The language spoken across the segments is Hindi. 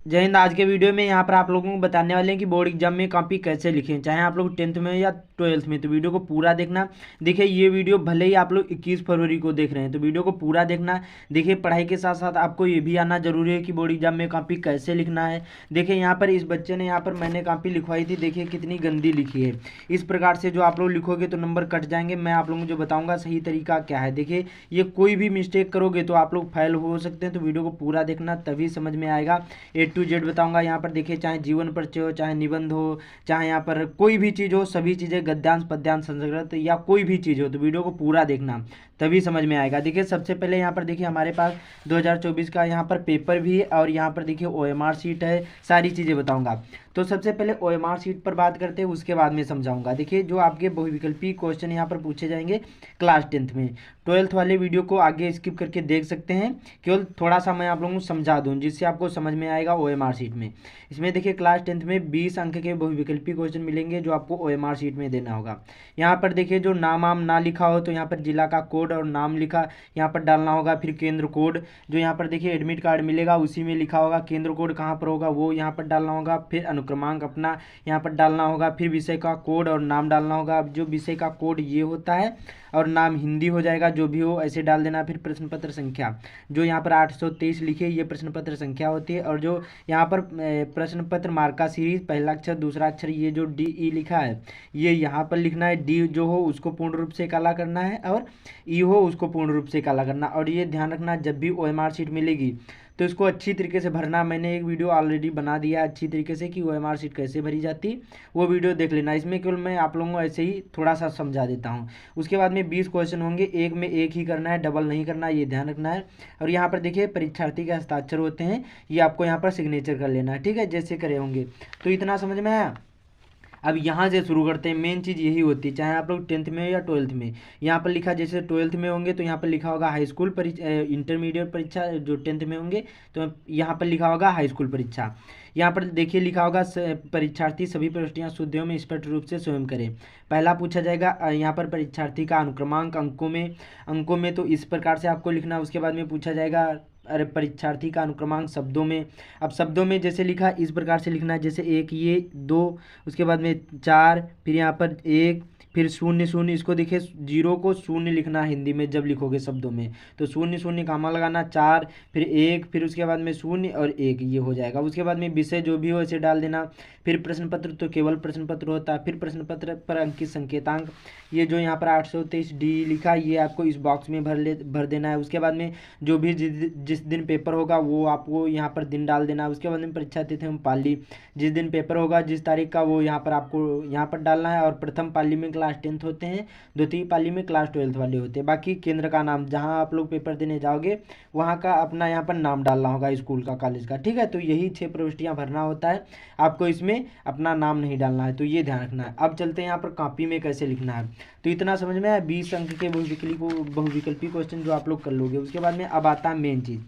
जय हिंद। आज के वीडियो में यहाँ पर आप लोगों को बताने वाले हैं कि बोर्ड एग्जाम में कॉपी कैसे लिखें, चाहे आप लोग 10th में या 12th में। तो वीडियो को पूरा देखना। देखिए ये वीडियो भले ही आप लोग 21 फरवरी को देख रहे हैं, तो वीडियो को पूरा देखना। देखिए पढ़ाई के साथ साथ आपको ये भी आना जरूरी है कि बोर्ड एग्जाम में कॉपी कैसे लिखना है। देखिए यहाँ पर इस बच्चे ने यहाँ पर मैंने कॉपी लिखवाई थी, देखिए कितनी गंदी लिखी है। इस प्रकार से जो आप लोग लिखोगे तो नंबर कट जाएंगे। मैं आप लोगों को जो बताऊँगा सही तरीका क्या है। देखिए ये कोई भी मिस्टेक करोगे तो आप लोग फेल हो सकते हैं, तो वीडियो को पूरा देखना तभी समझ में आएगा। A to Z बताऊंगा। यहाँ पर देखिए चाहे जीवन परिचय हो, चाहे निबंध हो, चाहे यहाँ पर कोई भी चीज़ हो, सभी चीज़ें गद्यांश पद्यांश संस्कृत या कोई भी चीज़ हो, तो वीडियो को पूरा देखना तभी समझ में आएगा। देखिए सबसे पहले यहाँ पर देखिए हमारे पास 2024 का यहाँ पर पेपर भी है और यहाँ पर देखिए OMR शीट है, सारी चीज़ें बताऊंगा। तो सबसे पहले OMR शीट पर बात करते हैं, उसके बाद में समझाऊंगा। देखिए जो आपके बहुविकल्पी क्वेश्चन यहाँ पर पूछे जाएंगे क्लास 10th में। 12th वाले वीडियो को आगे स्किप करके देख सकते हैं, केवल थोड़ा सा मैं आप लोगों को समझा दूं जिससे आपको समझ में आएगा OMR शीट में। इसमें देखिए क्लास 10th में 20 अंक के बहुविकल्पी क्वेश्चन मिलेंगे जो आपको OMR शीट में देना होगा। यहाँ पर देखिए जो नाम आम ना लिखा हो तो यहाँ पर जिला का कोड और नाम लिखा यहाँ पर डालना होगा। फिर केंद्र कोड, जो यहाँ पर देखिए एडमिट कार्ड मिलेगा उसी में लिखा होगा, केंद्र कोड कहाँ पर होगा वो यहाँ पर डालना होगा। फिर अनुक्रमांक अपना यहाँ पर डालना होगा। फिर विषय का कोड और नाम डालना होगा। अब जो विषय का कोड ये होता है और नाम हिंदी हो जाएगा, जो भी हो ऐसे डाल देना। फिर प्रश्न पत्र संख्या, जो यहाँ पर 823 लिखे ये प्रश्न पत्र संख्या होती है। और जो यहाँ पर प्रश्न पत्र मार्का सीरीज, पहला अक्षर दूसरा अक्षर ये जो DE लिखा है ये यहाँ पर लिखना है। डी जो हो उसको पूर्ण रूप से काला करना है और ई हो उसको पूर्ण रूप से काला करना। और ये ध्यान रखना जब भी OMR शीट मिलेगी तो इसको अच्छी तरीके से भरना। मैंने एक वीडियो ऑलरेडी बना दिया अच्छी तरीके से कि OMR शीट कैसे भरी जाती, वो वीडियो देख लेना। इसमें केवल मैं आप लोगों को ऐसे ही थोड़ा सा समझा देता हूँ। उसके बाद में 20 क्वेश्चन होंगे, एक में एक ही करना है, डबल नहीं करना, ये ध्यान रखना है। और यहाँ पर देखिए परीक्षार्थी के हस्ताक्षर होते हैं, ये आपको यहाँ पर सिग्नेचर कर लेना है, ठीक है, जैसे करे होंगे। तो इतना समझ में आया। अब यहाँ से शुरू करते हैं। मेन चीज़ यही होती है चाहे आप लोग 10th में हो या 12th में। यहाँ पर लिखा जैसे 12th में होंगे तो यहाँ पर लिखा होगा हाई स्कूल इंटरमीडिएट परीक्षा। जो 10th में होंगे तो यहाँ पर लिखा होगा हाई स्कूल परीक्षा। यहाँ पर देखिए लिखा होगा परीक्षार्थी सभी प्रविष्टियाँ शुद्ध में स्पष्ट रूप से स्वयं करें। पहला पूछा जाएगा यहाँ पर परीक्षार्थी का अनुक्रमांक अंकों में तो इस प्रकार से आपको लिखना। उसके बाद में पूछा जाएगा अरे परीक्षार्थी का अनुक्रमांक शब्दों में। अब शब्दों में जैसे लिखा इस प्रकार से लिखना है, जैसे एक ये दो, उसके बाद में चार, फिर यहाँ पर एक, फिर शून्य शून्य। इसको देखिए जीरो को शून्य लिखना हिंदी में जब लिखोगे शब्दों में, तो शून्य शून्य कामा लगाना, चार, फिर एक, फिर उसके बाद में शून्य और एक, ये हो जाएगा। उसके बाद में विषय जो भी हो इसे डाल देना। फिर प्रश्न पत्र तो केवल प्रश्न पत्र होता है। फिर प्रश्न पत्र पर अंकित संकेतांक, ये जो यहाँ पर 823D लिखा ये आपको इस बॉक्स में भर देना है। उसके बाद में जो भी जिस दिन पेपर होगा वो आपको यहाँ पर दिन डाल देना है। उसके बाद में परीक्षा तिथि एवं पाली, जिस दिन पेपर होगा जिस तारीख का वो यहाँ पर आपको यहाँ पर डालना है। और प्रथम पाली में क्लास 10th होते हैं, द्वितीय पाली में क्लास 12th वाले होते हैं। बाकी केंद्र का नाम जहाँ आप लोग पेपर देने जाओगे वहाँ का अपना यहाँ पर नाम डालना होगा स्कूल का कॉलेज का, ठीक है। तो यही 6 प्रविष्टियाँ भरना होता है, आपको इसमें अपना नाम नहीं डालना है, तो ये ध्यान रखना है। अब चलते हैं यहाँ पर कॉपी में कैसे लिखना है। तो इतना समझ में आया। 20 अंक के बहुविकल्पी क्वेश्चन जो आप लोग कर लोगे। उसके बाद में अब आता है मेन चीज़,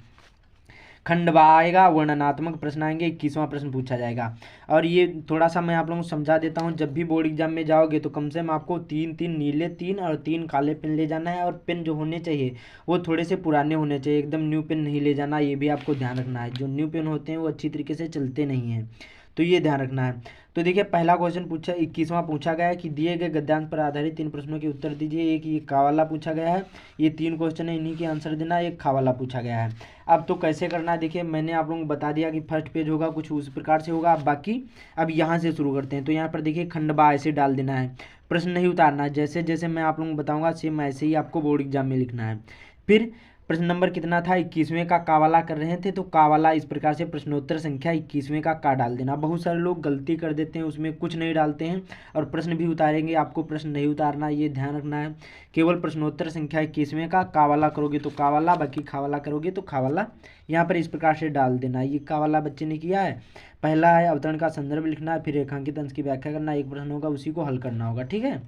खंडवा आएगा, वर्णनात्मक प्रश्न आएंगे, 21वां प्रश्न पूछा जाएगा। और ये थोड़ा सा मैं आप लोगों को समझा देता हूँ। जब भी बोर्ड एग्जाम में जाओगे तो कम से कम आपको 3 नीले 3 और 3 काले पेन ले जाना है। और पेन जो होने चाहिए वो थोड़े से पुराने होने चाहिए, एकदम न्यू पेन नहीं ले जाना, ये भी आपको ध्यान रखना है। जो न्यू पेन होते हैं वो अच्छी तरीके से चलते नहीं हैं, तो ये ध्यान रखना है। तो देखिए पहला क्वेश्चन पूछा 21वां पूछा गया है कि दिए गए गद्यांश पर आधारित 3 प्रश्नों के उत्तर दीजिए। एक ये का वाला पूछा गया है, ये 3 क्वेश्चन है इन्हीं के आंसर देना। एक खा वाला पूछा गया है। अब तो कैसे करना है देखिए मैंने आप लोगों को बता दिया कि फर्स्ट पेज होगा कुछ उस प्रकार से होगा। अब बाकी अब यहाँ से शुरू करते हैं। तो यहाँ पर देखिए खंडबा ऐसे डाल देना है, प्रश्न नहीं उतारना है। जैसे जैसे मैं आप लोगों को बताऊँगा सेम ऐसे ही आपको बोर्ड एग्जाम में लिखना है। फिर प्रश्न नंबर कितना था 21वें का कावाला कर रहे थे, तो कावाला इस प्रकार से प्रश्नोत्तर संख्या 21वें का डाल देना। बहुत सारे लोग गलती कर देते हैं, उसमें कुछ नहीं डालते हैं और प्रश्न भी उतारेंगे, आपको प्रश्न नहीं उतारना, ये ध्यान रखना है। केवल प्रश्नोत्तर संख्या 21वें का कावाला करोगे तो कावाला, बाकी खावाला करोगे तो खावाला। यहाँ पर इस प्रकार से डाल देना। ये कावाला बच्चे ने किया है। पहला है अवतरण का संदर्भ लिखना है, फिर रेखांकित अंश की व्याख्या करना, एक प्रश्न होगा उसी को हल करना होगा, ठीक है।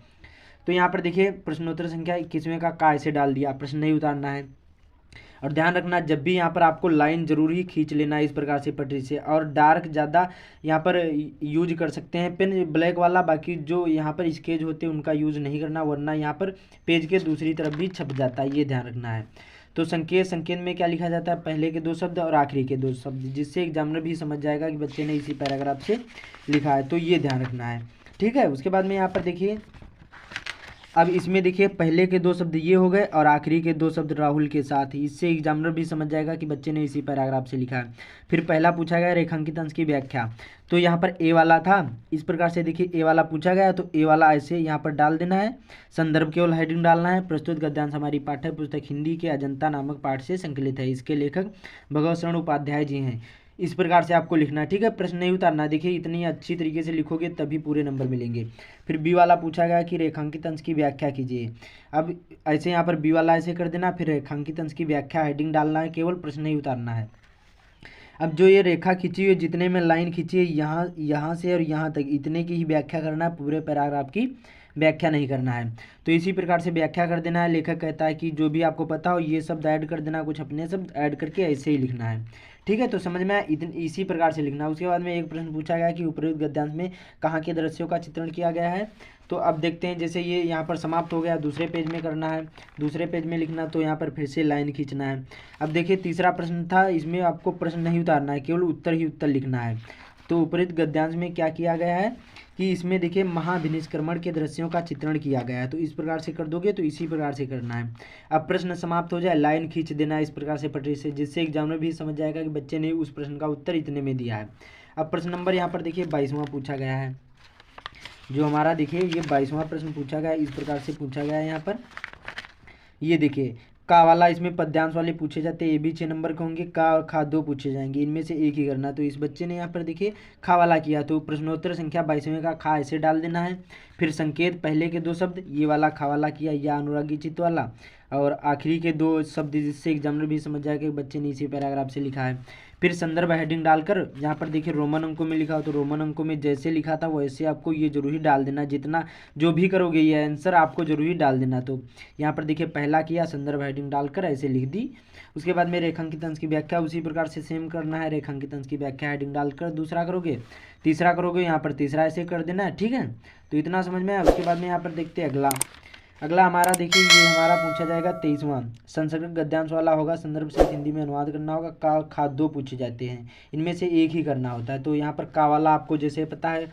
तो यहाँ पर देखिए प्रश्नोत्तर संख्या 21वें का ऐसे डाल दिया, प्रश्न नहीं उतारना है। और ध्यान रखना जब भी यहाँ पर आपको लाइन जरूर ही खींच लेना है इस प्रकार से पटरी से। और डार्क ज़्यादा यहाँ पर यूज कर सकते हैं पेन ब्लैक वाला, बाकी जो यहाँ पर स्केच होते हैं उनका यूज़ नहीं करना, वरना यहाँ पर पेज के दूसरी तरफ भी छप जाता है, ये ध्यान रखना है। तो संकेत, संकेत में क्या लिखा जाता है, पहले के 2 शब्द और आखिरी के 2 शब्द, जिससे एग्जामिनर भी समझ जाएगा कि बच्चे ने इसी पैराग्राफ से लिखा है, तो ये ध्यान रखना है। ठीक है, उसके बाद में यहाँ पर देखिए, अब इसमें देखिए पहले के 2 शब्द ये हो गए और आखिरी के 2 शब्द राहुल के साथ ही, इससे एग्जामिनर भी समझ जाएगा कि बच्चे ने इसी पैराग्राफ से लिखा है। फिर पहला पूछा गया रेखांकित अंश की व्याख्या, तो यहाँ पर ए वाला था, इस प्रकार से देखिए ए वाला पूछा गया, तो ए वाला ऐसे यहाँ पर डाल देना है, संदर्भ केवल हेडिंग डालना है। प्रस्तुत गद्यांश हमारी पाठ्य पुस्तक हिंदी के अजंता नामक पाठ से संकलित है, इसके लेखक भगवत शरण उपाध्याय जी हैं। इस प्रकार से आपको लिखना है। ठीक है, प्रश्न नहीं उतारना, देखिए इतनी अच्छी तरीके से लिखोगे तभी पूरे नंबर मिलेंगे। फिर बी वाला पूछा गया कि रेखांकित अंश की व्याख्या कीजिए। अब ऐसे यहाँ पर बी वाला ऐसे कर देना, फिर रेखांकित अंश की व्याख्या हेडिंग डालना है, केवल प्रश्न नहीं उतारना है। अब जो ये रेखा खींची हुई है, जितने में लाइन खींची है, यहाँ से और यहाँ तक इतने की ही व्याख्या करना है, पूरे पैराग्राफ की व्याख्या नहीं करना है। तो इसी प्रकार से व्याख्या कर देना है। लेखक कहता है कि जो भी आपको पता हो ये शब्द ऐड कर देना, कुछ अपने शब्द ऐड करके ऐसे ही लिखना है। ठीक है, तो समझ में आया, इसी प्रकार से लिखना है। उसके बाद में एक प्रश्न पूछा गया कि उपरोक्त गद्यांश में कहाँ के दृश्यों का चित्रण किया गया है। तो अब देखते हैं, जैसे ये यहाँ पर समाप्त हो गया, दूसरे पेज में करना है, दूसरे पेज में लिखना, तो यहाँ पर फिर से लाइन खींचना है। अब देखिए तीसरा प्रश्न था, इसमें आपको प्रश्न नहीं उतारना है, केवल उत्तर ही उत्तर लिखना है। तो उपरोक्त गद्यांश में क्या किया गया है कि इसमें देखिए महाभिनिष्क्रमण के दृश्यों का चित्रण किया गया है, तो इस प्रकार से कर दोगे, तो इसी प्रकार से करना है। अब प्रश्न समाप्त हो जाए, लाइन खींच देना है इस प्रकार से पटरी से, जिससे एग्जामिनर भी समझ जाएगा कि बच्चे ने उस प्रश्न का उत्तर इतने में दिया है। अब प्रश्न नंबर यहाँ पर देखिए 22वां पूछा गया है, जो हमारा देखिए ये 22वां प्रश्न पूछा गया है, इस प्रकार से पूछा गया है। यहाँ पर ये देखिए का वाला, इसमें पद्यांश वाले पूछे जाते हैं, ये भी 6 नंबर के होंगे, का और खा 2 पूछे जाएंगे, इनमें से एक ही करना। तो इस बच्चे ने यहाँ पर देखिए खा वाला किया, तो प्रश्नोत्तर संख्या 22वें का खा ऐसे डाल देना है। फिर संकेत, पहले के 2 शब्द, ये वाला खा वाला किया, या अनुरागी चित्त वाला, और आखिरी के 2 शब्द, जिससे एग्जामिनर भी समझ जाएगा कि बच्चे ने इसी पैराग्राफ से लिखा है। फिर संदर्भ हेडिंग डालकर, यहाँ पर देखिए रोमन अंकों में लिखा हो, तो रोमन अंकों में जैसे लिखा था वैसे आपको ये जरूरी डाल देना, जितना जो भी करोगे ये आंसर आपको जरूरी डाल देना। तो यहाँ पर देखिए पहला किया, संदर्भ हेडिंग डालकर ऐसे लिख दी। उसके बाद में रेखांकित अंश की व्याख्या उसी प्रकार से सेम करना है, रेखांकित अंश की व्याख्या हेडिंग डालकर दूसरा करोगे, तीसरा करोगे, यहाँ पर तीसरा ऐसे कर देना है। ठीक है, तो इतना समझ में आया। उसके बाद में यहाँ पर देखते हैं अगला हमारा देखिए, ये हमारा पूछा जाएगा 23वां, संस्कृत गद्यांश वाला होगा, संदर्भ से हिंदी में अनुवाद करना होगा, का खा 2 पूछे जाते हैं, इनमें से एक ही करना होता है। तो यहाँ पर का वाला आपको जैसे पता है,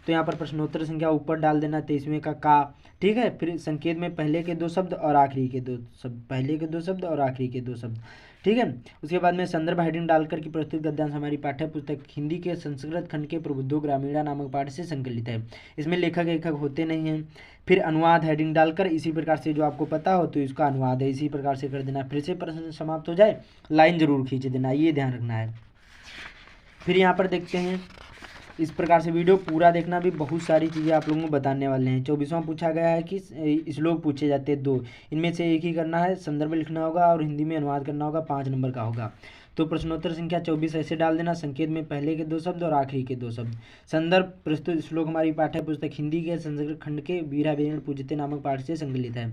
तो यहाँ पर प्रश्नोत्तर संख्या ऊपर डाल देना 23वें का का। ठीक है, फिर संकेत में पहले के 2 शब्द और आखिरी के 2 शब्द, पहले के 2 शब्द और आखिरी के 2 शब्द। ठीक है, उसके बाद में संदर्भ हेडिंग डालकर कि प्रस्तुत गद्यांश हमारी पाठ्य पुस्तक हिंदी के संस्कृत खंड के प्रबुद्धो ग्रामीणा नामक पाठ से संकलित है, इसमें लेखक होते नहीं हैं। फिर अनुवाद हेडिंग डालकर इसी प्रकार से, जो आपको पता हो तो इसका अनुवाद है, इसी प्रकार से कर देना। फिर से प्रश्न समाप्त हो जाए, लाइन जरूर खींच देना, ये ध्यान रखना है। फिर यहाँ पर देखते हैं, इस प्रकार से वीडियो पूरा देखना, भी बहुत सारी चीज़ें आप लोगों को बताने वाले हैं। 24वां पूछा गया है कि श्लोक पूछे जाते हैं 2, इनमें से एक ही करना है, संदर्भ लिखना होगा और हिंदी में अनुवाद करना होगा, 5 नंबर का होगा। तो प्रश्नोत्तर संख्या 24 ऐसे डाल देना, संकेत में पहले के 2 शब्द और आखिरी के 2 शब्द। संदर्भ, प्रस्तुत श्लोक हमारी पाठ्य पुस्तक हिंदी के संस्कृत खंड के वीरा बेन पूजते नामक पाठ से संकलित है।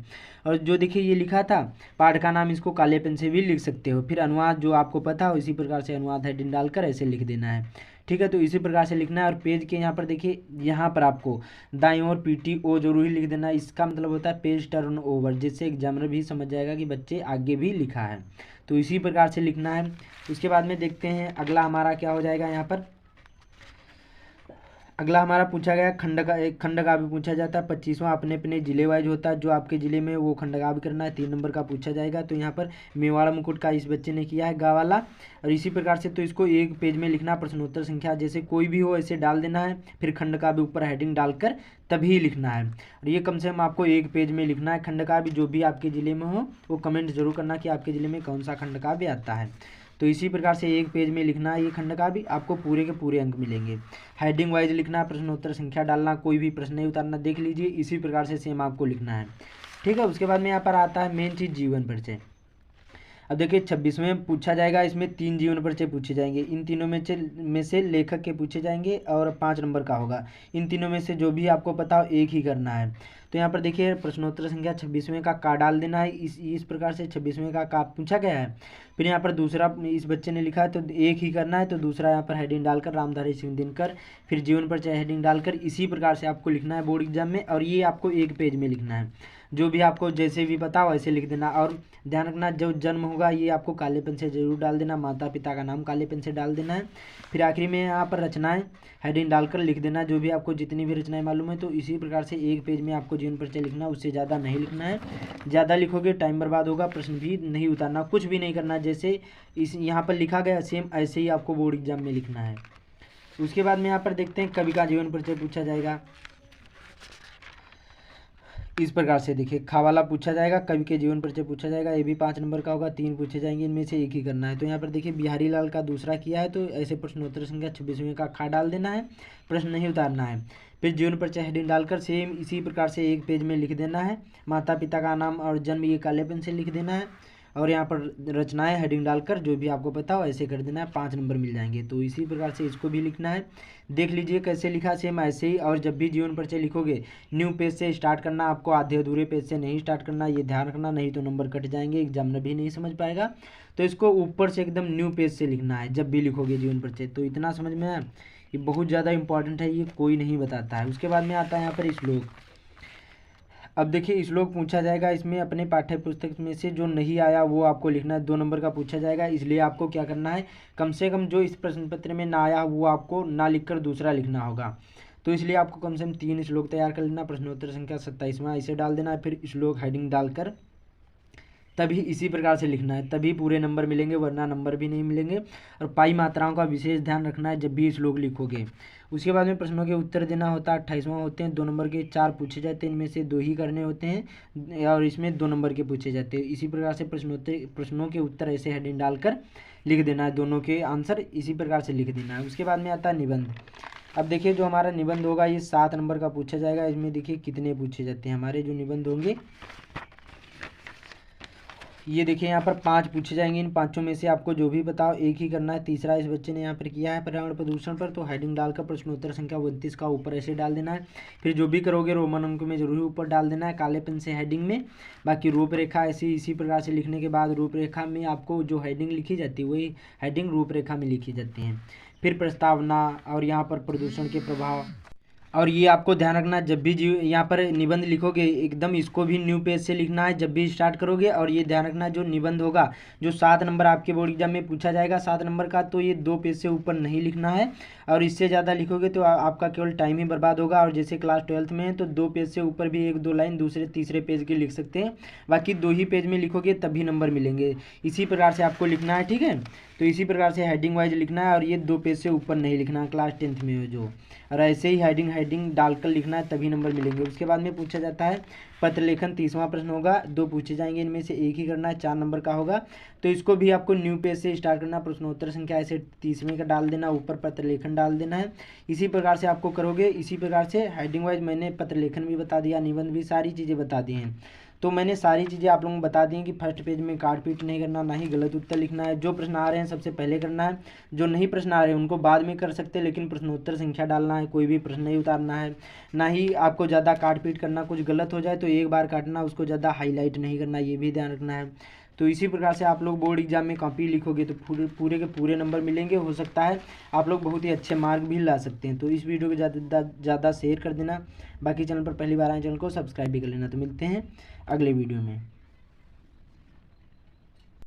और जो देखिए ये लिखा था पाठ का नाम, इसको काले पेन से भी लिख सकते हो। फिर अनुवाद जो आपको पता हो इसी प्रकार से अनुवाद हेडिंग डालकर ऐसे लिख देना है। ठीक है, तो इसी प्रकार से लिखना है। और पेज के यहाँ पर देखिए, यहाँ पर आपको दाईं ओर PTO जरूर ही लिख देना, इसका मतलब होता है पेज टर्न ओवर, जिससे एग्जामिनर भी समझ जाएगा कि बच्चे आगे भी लिखा है। तो इसी प्रकार से लिखना है। उसके बाद में देखते हैं अगला हमारा क्या हो जाएगा। यहाँ पर अगला हमारा पूछा गया एक खंडकाव्य पूछा जाता है, 25वां अपने अपने जिले वाइज होता है, जो आपके जिले में वो खंडकाव्य करना है, 3 नंबर का पूछा जाएगा। तो यहाँ पर मेवाड़ा मुकुट का इस बच्चे ने किया है गा वाला, और इसी प्रकार से तो इसको एक पेज में लिखना, प्रश्नोत्तर संख्या जैसे कोई भी हो ऐसे डाल देना है, फिर खंडकाव्य ऊपर हेडिंग डालकर तभी लिखना है। और ये कम से कम आपको एक पेज में लिखना है खंडकाव्य, जो भी आपके जिले में हो वो कमेंट जरूर करना कि आपके जिले में कौन सा खंडकाव्य आता है। तो इसी प्रकार से एक पेज में लिखना है ये खंडकाव्य, आपको पूरे के पूरे अंक मिलेंगे। हेडिंग वाइज लिखना, प्रश्नोत्तर संख्या डालना, कोई भी प्रश्न नहीं उतारना, देख लीजिए इसी प्रकार से सेम आपको लिखना है। ठीक है, उसके बाद में यहाँ पर आता है मेन चीज़ जीवन परिचय। अब देखिए 26वें पूछा जाएगा, इसमें 3 जीवन परिचय पूछे जाएंगे, इन तीनों में से लेखक के पूछे जाएंगे और 5 नंबर का होगा। इन तीनों में से जो भी आपको पता हो एक ही करना है। तो यहाँ पर देखिए प्रश्नोत्तर संख्या 26वें का डाल देना है, इस प्रकार से 26वें का पूछा गया है। फिर यहाँ पर दूसरा इस बच्चे ने लिखा है तो एक ही करना है, तो दूसरा यहाँ पर हेडिंग डालकर रामधारी सिंह दिनकर, फिर जीवन परिचय हेडिंग डालकर इसी प्रकार से आपको लिखना है बोर्ड एग्जाम में, और ये आपको एक पेज में लिखना है। जो भी आपको जैसे भी पता वैसे लिख देना। और ध्यान रखना जो जन्म होगा ये आपको काले पेन से जरूर डाल देना, माता पिता का नाम काले पेन से डाल देना है। फिर आखिरी में यहाँ पर रचनाएं हेडिंग डालकर लिख देना, जो भी आपको जितनी भी रचनाएं मालूम है। तो इसी प्रकार से एक पेज में आपको जीवन परिचय लिखना, उससे ज़्यादा नहीं लिखना है। ज़्यादा लिखोगे टाइम बर्बाद होगा, प्रश्न भी नहीं उतारना, कुछ भी नहीं करना। जैसे इस यहाँ पर लिखा गया सेम ऐसे ही आपको बोर्ड एग्जाम में लिखना है। उसके बाद में यहाँ पर देखते हैं कवि का जीवन परिचय पूछा जाएगा। इस प्रकार से देखिए खा वाला पूछा जाएगा, कवि के जीवन परिचय पूछा जाएगा। ये भी 5 नंबर का होगा, 3 पूछे जाएंगे, इनमें से एक ही करना है। तो यहाँ पर देखिए बिहारी लाल का दूसरा किया है, तो ऐसे प्रश्नोत्तर संख्या 26वें का खा डाल देना है, प्रश्न नहीं उतारना है। फिर जीवन परिचय हेडिंग डालकर सेम इसी प्रकार से एक पेज में लिख देना है। माता पिता का नाम और जन्म ये काले पेन से लिख देना है। और यहाँ पर रचनाएं हेडिंग डालकर जो भी आपको पता हो ऐसे कर देना है, 5 नंबर मिल जाएंगे। तो इसी प्रकार से इसको भी लिखना है। देख लीजिए कैसे लिखा, सेम ऐसे ही। और जब भी जीवन परिचय लिखोगे न्यू पेज से स्टार्ट करना, आपको आधे अधूरे पेज से नहीं स्टार्ट करना, ये ध्यान रखना, नहीं तो नंबर कट जाएंगे, एग्जामिनर भी नहीं समझ पाएगा। तो इसको ऊपर से एकदम न्यू पेज से लिखना है जब भी लिखोगे जीवन परिचय। तो इतना समझ में आया, ये बहुत ज़्यादा इंपॉर्टेंट है, ये कोई नहीं बताता है। उसके बाद में आता है यहाँ पर श्लोक। अब देखिए श्लोक पूछा जाएगा, इसमें अपने पाठ्य पुस्तक में से जो नहीं आया वो आपको लिखना है। 2 नंबर का पूछा जाएगा, इसलिए आपको क्या करना है, कम से कम जो इस प्रश्न पत्र में ना आया वो आपको ना लिखकर दूसरा लिखना होगा। तो इसलिए आपको कम से कम 3 श्लोक तैयार कर लेना। प्रश्नोत्तर संख्या 27वां इसे डाल देना है, फिर श्लोक हेडिंग डालकर तभी इसी प्रकार से लिखना है, तभी पूरे नंबर मिलेंगे, वरना नंबर भी नहीं मिलेंगे। और पाई मात्राओं का विशेष ध्यान रखना है जब भी श्लोक लिखोगे। उसके बाद में प्रश्नों के उत्तर देना होता है, 28वां होते हैं। 2 नंबर के 4 पूछे जाते हैं, इनमें से 2 ही करने होते हैं, और इसमें 2 नंबर के पूछे जाते हैं। इसी प्रकार से प्रश्नों के उत्तर ऐसे हेडिंग डालकर लिख देना है, दोनों के आंसर इसी प्रकार से लिख देना है। उसके बाद में आता है निबंध। अब देखिए जो हमारा निबंध होगा ये 7 नंबर का पूछा जाएगा। इसमें देखिए कितने पूछे जाते हैं हमारे जो निबंध होंगे, ये देखिए यहाँ पर 5 पूछे जाएंगे। इन 5 में से आपको जो भी बताओ एक ही करना है। तीसरा इस बच्चे ने यहाँ पर किया है पर्यावरण प्रदूषण पर, तो हेडिंग डालकर प्रश्नोत्तर संख्या 29 का ऊपर ऐसे डाल देना है। फिर जो भी करोगे रोमन अंक में जरूर ऊपर डाल देना है काले पेन से हेडिंग में। बाकी रूपरेखा ऐसे इसी प्रकार से लिखने के बाद रूपरेखा में आपको जो हेडिंग लिखी जाती है वही हेडिंग रूपरेखा में लिखी जाती है। फिर प्रस्तावना और यहाँ पर प्रदूषण के प्रभाव। और ये आपको ध्यान रखना, जब भी यहाँ पर निबंध लिखोगे एकदम इसको भी न्यू पेज से लिखना है जब भी स्टार्ट करोगे। और ये ध्यान रखना जो निबंध होगा जो 7 नंबर आपके बोर्ड एग्जाम में पूछा जाएगा 7 नंबर का, तो ये 2 पेज से ऊपर नहीं लिखना है। और इससे ज़्यादा लिखोगे तो आपका केवल टाइम ही बर्बाद होगा। और जैसे क्लास 12th में है तो 2 पेज से ऊपर भी 1-2 लाइन दूसरे तीसरे पेज की लिख सकते हैं, बाकी 2 ही पेज में लिखोगे तभी नंबर मिलेंगे। इसी प्रकार से आपको लिखना है, ठीक है। तो इसी प्रकार से हेडिंग वाइज लिखना है, और ये 2 पेज से ऊपर नहीं लिखना है क्लास 10th में जो। और ऐसे ही हेडिंग डालकर लिखना है तभी नंबर मिलेंगे। उसके बाद में पूछा जाता है पत्र लेखन। 30वां प्रश्न होगा, 2 पूछे जाएंगे, इनमें से एक ही करना है, 4 नंबर का होगा। तो इसको भी आपको न्यू पेज से स्टार्ट करना, प्रश्नोत्तर संख्या ऐसे 30वें का डाल देना, ऊपर पत्र लेखन डाल देना है। इसी प्रकार से आपको करोगे। इसी प्रकार से हेडिंग वाइज मैंने पत्र लेखन भी बता दिया, निबंध भी, सारी चीज़ें बता दी हैं। तो मैंने सारी चीज़ें आप लोगों को बता दी हैं कि फर्स्ट पेज में काट पीट नहीं करना, ना ही गलत उत्तर लिखना है। जो प्रश्न आ रहे हैं सबसे पहले करना है, जो नहीं प्रश्न आ रहे हैं उनको बाद में कर सकते हैं, लेकिन प्रश्नोत्तर संख्या डालना है, कोई भी प्रश्न नहीं उतारना है। ना ही आपको ज़्यादा काट पीट करना, कुछ गलत हो जाए तो एक बार काटना, उसको ज़्यादा हाईलाइट नहीं करना, ये भी ध्यान रखना है। तो इसी प्रकार से आप लोग बोर्ड एग्जाम में कॉपी लिखोगे तो पूरे के पूरे नंबर मिलेंगे। हो सकता है आप लोग बहुत ही अच्छे मार्क भी ला सकते हैं। तो इस वीडियो को ज़्यादा शेयर कर देना। बाकी चैनल पर पहली बार आए चैनल को सब्सक्राइब भी कर लेना। तो मिलते हैं अगले वीडियो में।